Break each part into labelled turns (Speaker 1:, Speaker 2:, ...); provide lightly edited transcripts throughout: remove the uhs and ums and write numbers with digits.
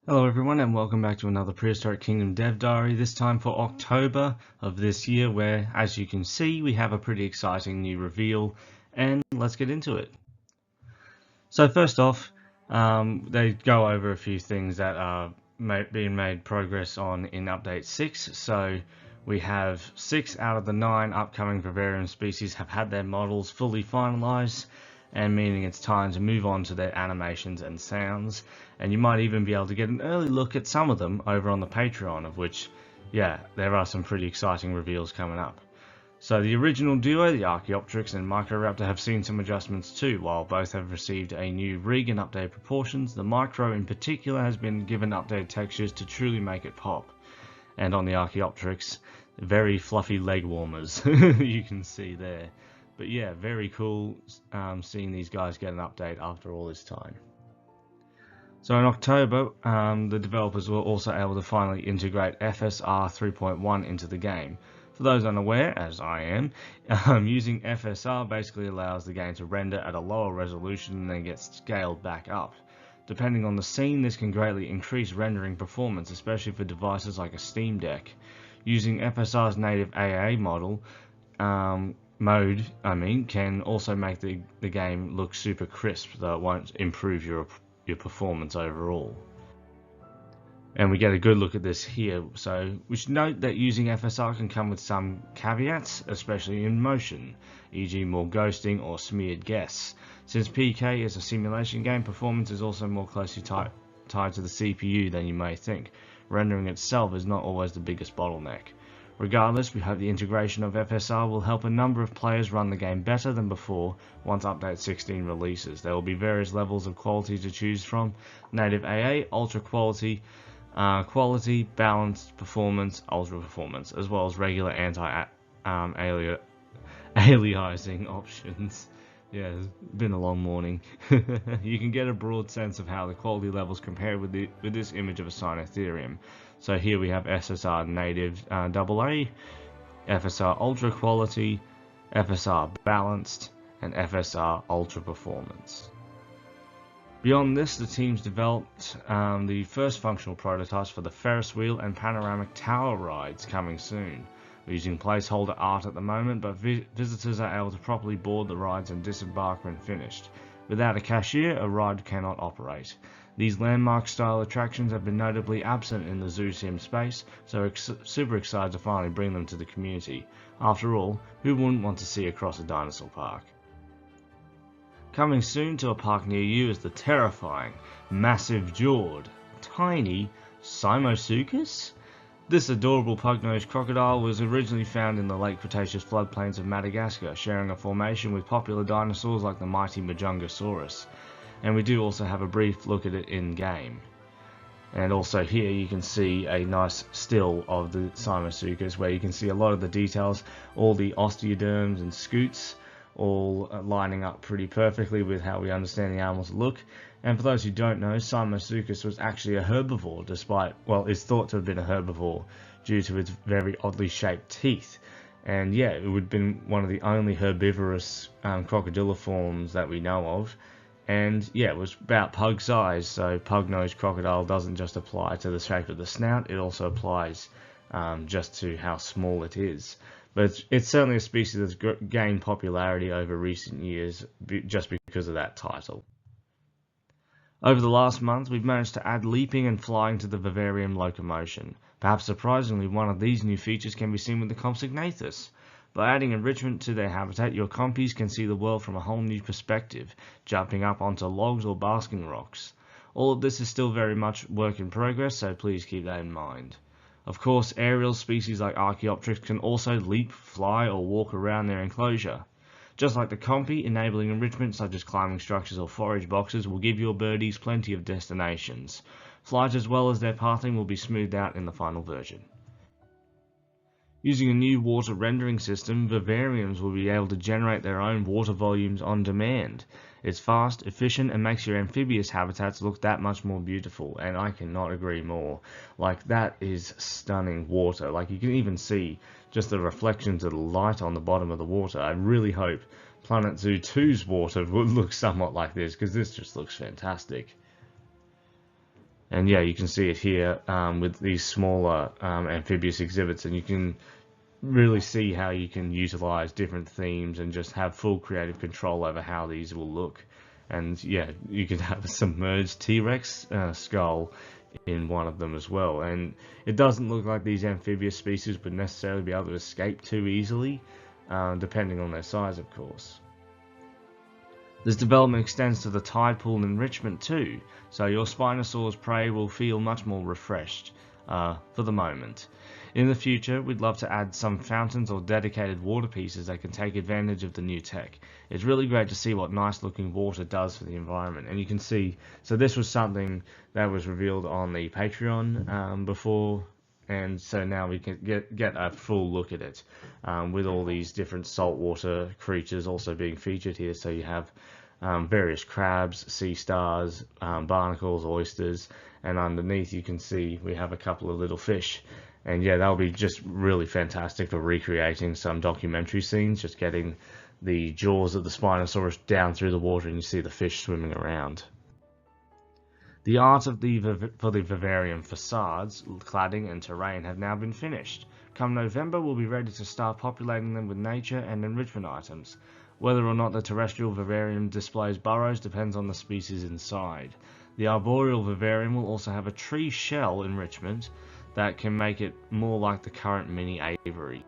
Speaker 1: Hello everyone and welcome back to another Prehistoric Kingdom dev diary, this time for October of this year, where as you can see we have a pretty exciting new reveal, and let's get into it. So first off, they go over a few things that are being made progress on in update 6. So we have 6 out of the 9 upcoming Vivarium species have had their models fully finalized, and meaning it's time to move on to their animations and sounds, and you might even be able to get an early look at some of them over on the Patreon, of which, yeah, there are some pretty exciting reveals coming up. So the original duo, the Archaeopteryx and Microraptor, have seen some adjustments too. While both have received a new rig and updated proportions, the Micro in particular has been given updated textures to truly make it pop. And on the Archaeopteryx, very fluffy leg warmers you can see there. But yeah, very cool seeing these guys get an update after all this time. So in October, the developers were also able to finally integrate FSR 3.1 into the game. For those unaware, as I am, using FSR basically allows the game to render at a lower resolution and then get scaled back up. Depending on the scene, this can greatly increase rendering performance, especially for devices like a Steam Deck. Using FSR's native AA model, can also make the game look super crisp, though it won't improve your performance overall. And we get a good look at this here. So we should note that using FSR can come with some caveats, especially in motion, e.g. more ghosting or smeared guests. Since PK is a simulation game, performance is also more closely tied to the CPU than you may think. Rendering itself is not always the biggest bottleneck. Regardless, we hope the integration of FSR will help a number of players run the game better than before once Update 16 releases. There will be various levels of quality to choose from: native AA, ultra quality, quality, balanced, performance, ultra performance, as well as regular anti-aliasing options. Yeah, it's been a long morning. You can get a broad sense of how the quality levels compare with this image of a Sinotherium. So here we have SSR native AA, FSR ultra quality, FSR balanced, and FSR ultra performance. Beyond this, the teams developed the first functional prototypes for the Ferris wheel and panoramic tower rides coming soon. We're using placeholder art at the moment, but visitors are able to properly board the rides and disembark when finished. Without a cashier, a ride cannot operate. These landmark-style attractions have been notably absent in the zoo sim space, so we're super excited to finally bring them to the community. After all, who wouldn't want to see across a dinosaur park? Coming soon to a park near you is the terrifying, massive-jawed, tiny Simosuchus? This adorable pug-nosed crocodile was originally found in the late Cretaceous floodplains of Madagascar, sharing a formation with popular dinosaurs like the mighty Majungasaurus. And we do also have a brief look at it in-game. And also here you can see a nice still of the Simosuchus, where you can see a lot of the details, all the osteoderms and scutes, all lining up pretty perfectly with how we understand the animals look. And for those who don't know, Simosuchus was actually a herbivore, is thought to have been a herbivore due to its very oddly shaped teeth. And yeah, it would have been one of the only herbivorous crocodiliforms that we know of. And yeah, it was about pug size, so pug-nosed crocodile doesn't just apply to the shape of the snout, it also applies just to how small it is. But it's certainly a species that's gained popularity over recent years just because of that title. Over the last month, we've managed to add leaping and flying to the Vivarium Locomotion. Perhaps surprisingly, one of these new features can be seen with the Compsognathus. By adding enrichment to their habitat, your compies can see the world from a whole new perspective, jumping up onto logs or basking rocks. All of this is still very much work in progress, so please keep that in mind. Of course, aerial species like Archaeopteryx can also leap, fly, or walk around their enclosure. Just like the compy, enabling enrichment such as climbing structures or forage boxes will give your birdies plenty of destinations. Flight as well as their pathing will be smoothed out in the final version. Using a new water rendering system, vivariums will be able to generate their own water volumes on demand. It's fast, efficient, and makes your amphibious habitats look that much more beautiful, and I cannot agree more. Like, that is stunning water. Like, you can even see just the reflections of the light on the bottom of the water. I really hope Planet Zoo 2's water would look somewhat like this, because this just looks fantastic. And yeah, you can see it here with these smaller amphibious exhibits, and you can really see how you can utilize different themes and just have full creative control over how these will look. And yeah, you could have a submerged T-Rex skull in one of them as well, and it doesn't look like these amphibious species would necessarily be able to escape too easily, depending on their size, of course. This development extends to the tide pool enrichment too, so your Spinosaurus prey will feel much more refreshed for the moment. In the future, we'd love to add some fountains or dedicated water pieces that can take advantage of the new tech. It's really great to see what nice looking water does for the environment, and you can see, so this was something that was revealed on the Patreon before, and so now we can get a full look at it with all these different saltwater creatures also being featured here. So you have various crabs, sea stars, barnacles, oysters, and underneath you can see we have a couple of little fish. And yeah, that'll be just really fantastic for recreating some documentary scenes, just getting the jaws of the Spinosaurus down through the water and you see the fish swimming around. The art of for the vivarium facades, cladding and terrain have now been finished. Come November, we'll be ready to start populating them with nature and enrichment items. Whether or not the terrestrial vivarium displays burrows depends on the species inside. The arboreal vivarium will also have a tree shell enrichment that can make it more like the current mini aviary.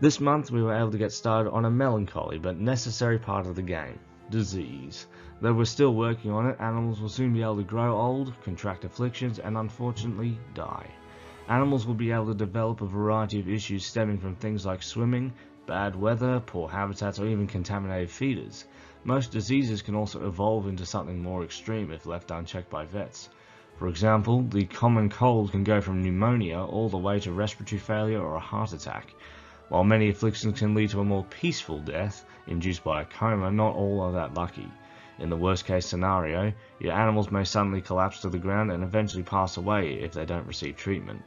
Speaker 1: This month we were able to get started on a melancholy but necessary part of the game, disease. Though we're still working on it, animals will soon be able to grow old, contract afflictions, and unfortunately die. Animals will be able to develop a variety of issues stemming from things like swimming, bad weather, poor habitats, or even contaminated feeders. Most diseases can also evolve into something more extreme if left unchecked by vets. For example, the common cold can go from pneumonia all the way to respiratory failure or a heart attack. While many afflictions can lead to a more peaceful death, induced by a coma, not all are that lucky. In the worst case scenario, your animals may suddenly collapse to the ground and eventually pass away if they don't receive treatment.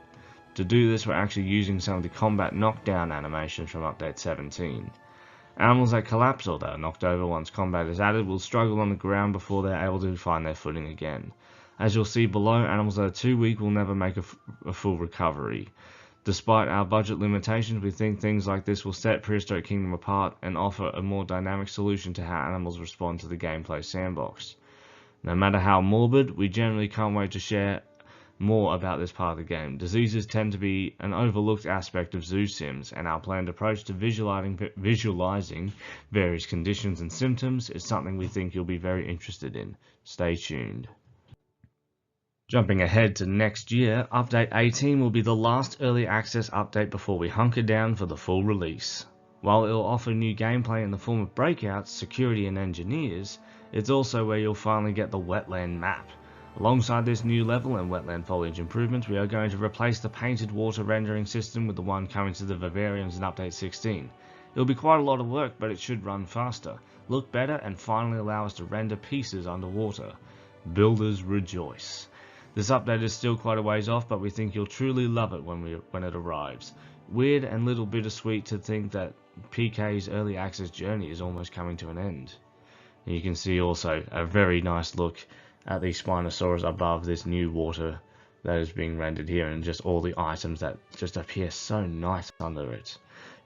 Speaker 1: To do this, we're actually using some of the combat knockdown animations from Update 17. Animals that collapse or that are knocked over once combat is added will struggle on the ground before they're able to find their footing again. As you'll see below, animals that are too weak will never make a full recovery. Despite our budget limitations, we think things like this will set Prehistoric Kingdom apart and offer a more dynamic solution to how animals respond to the gameplay sandbox. No matter how morbid, we generally can't wait to share more about this part of the game. Diseases tend to be an overlooked aspect of zoo sims, and our planned approach to visualizing various conditions and symptoms is something we think you'll be very interested in. Stay tuned. Jumping ahead to next year, Update 18 will be the last early access update before we hunker down for the full release. While it'll offer new gameplay in the form of breakouts, security and engineers, it's also where you'll finally get the wetland map. Alongside this new level and wetland foliage improvements, we are going to replace the painted water rendering system with the one coming to the Vivariums in Update 16. It'll be quite a lot of work, but it should run faster, look better, and finally allow us to render pieces underwater. Builders rejoice. This update is still quite a ways off, but we think you'll truly love it when it arrives. Weird and little bittersweet to think that PK's early access journey is almost coming to an end. And you can see also a very nice look at the Spinosaurus above this new water that is being rendered here, and just all the items that just appear so nice under it.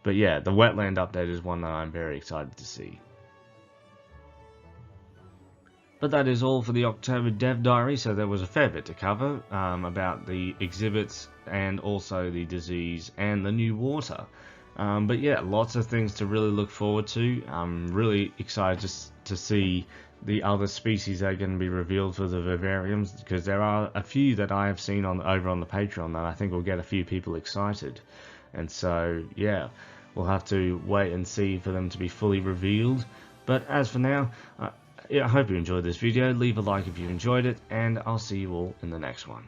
Speaker 1: But yeah, the wetland update is one that I'm very excited to see. But that is all for the October Dev Diary, so there was a fair bit to cover about the exhibits and also the disease and the new water. But yeah, lots of things to really look forward to. I'm really excited to see the other species that are going to be revealed for the vivariums, because there are a few that I have seen over on the Patreon that I think will get a few people excited. And so yeah, we'll have to wait and see for them to be fully revealed. But as for now, I hope you enjoyed this video. Leave a like if you enjoyed it, and I'll see you all in the next one.